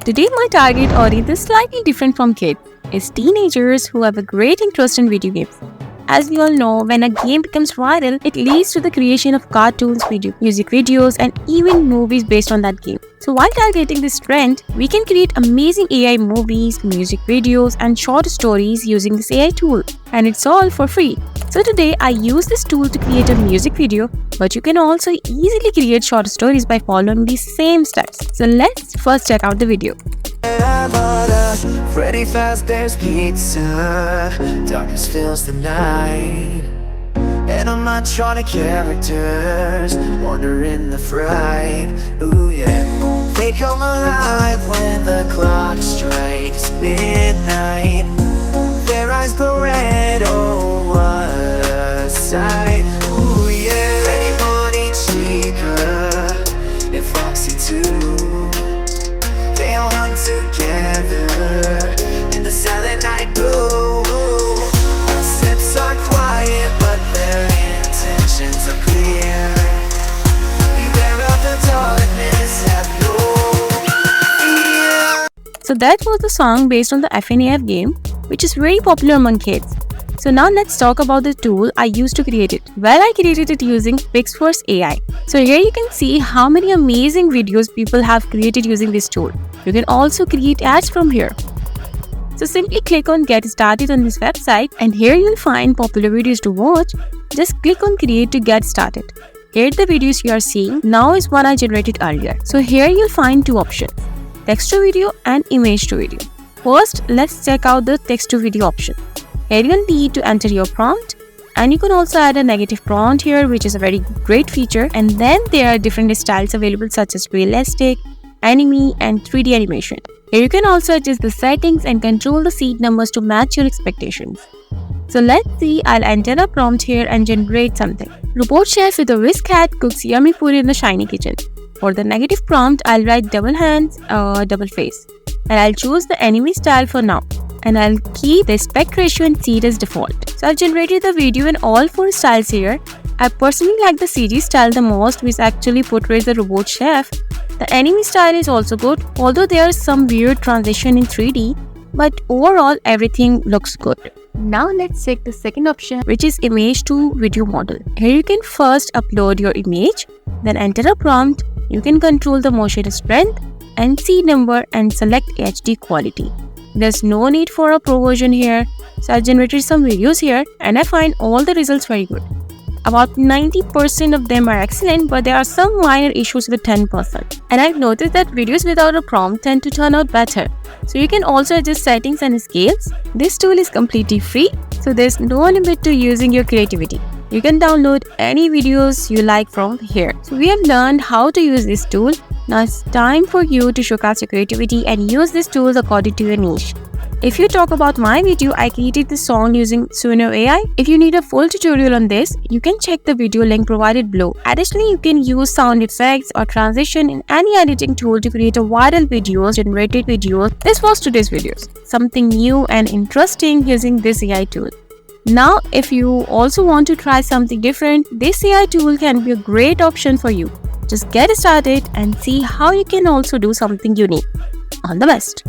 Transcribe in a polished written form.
Today my target audience is slightly different from kids. It's teenagers who have a great interest in video games. As we all know, when a game becomes viral, it leads to the creation of cartoons, music videos, and even movies based on that game. So while targeting this trend, we can create amazing AI movies, music videos, and short stories using this AI tool. And it's all for free. So today I use this tool to create a music video, but you can also easily create short stories by following these same steps. So let's first check out the video. Freddy Fazbear's Pizza, darkness fills the night, animatronic characters wander in the fright. Ooh yeah, they come alive when the clock strikes midnight. Their eyes glow red, oh what a sight. Ooh yeah, Freddy, Bonnie, Chica, and Foxy too. They all hunt together in the silent night blue. Steps are quiet, but their intentions are clear. Beware of the darkness, have no fear. So that was the song based on the FNAF game, which is very popular among kids. So now let's talk about the tool I used to create it. Well, I created it using Pixverse AI. So here you can see how many amazing videos people have created using this tool. You can also create ads from here. So simply click on Get Started on this website, and here you'll find popular videos to watch. Just click on Create to get started. Here the videos you are seeing now is one I generated earlier. So here you'll find two options, text to video and image to video. First, let's check out the text to video option. Here you'll need to enter your prompt, and you can also add a negative prompt here, which is a very great feature. And then there are different styles available such as realistic, anime, and 3D animation. Here you can also adjust the settings and control the seed numbers to match your expectations. So let's see, I'll enter a prompt here and generate something. Robot chef with a whisk hat cooks yummy food in the shiny kitchen. For the negative prompt, I'll write double hands, double face. And I'll choose the anime style for now. And I'll keep the aspect ratio and seed as default. So I've generated the video in all four styles here. I personally like the CG style the most, which actually portrays the robot chef. The anime style is also good, although there is some weird transition in 3D, but overall everything looks good. Now let's check the second option, which is image to video model. Here you can first upload your image, then enter a prompt. You can control the motion strength and seed number and select HD quality. There's no need for a pro version here. So I generated some videos here and I find all the results very good. About 90% of them are excellent, but there are some minor issues with 10%. And I've noticed that videos without a prompt tend to turn out better. So you can also adjust settings and scales. This tool is completely free, so there's no limit to using your creativity. You can download any videos you like from here. So we have learned how to use this tool. Now it's time for you to showcase your creativity and use this tool according to your niche. If you talk about my video, I created this song using Suno AI. If you need a full tutorial on this, you can check the video link provided below. Additionally, you can use sound effects or transition in any editing tool to create a viral videos, generated videos. This was today's videos. Something new and interesting using this AI tool. Now, if you also want to try something different, this AI tool can be a great option for you. Just get started and see how you can also do something unique. All the best!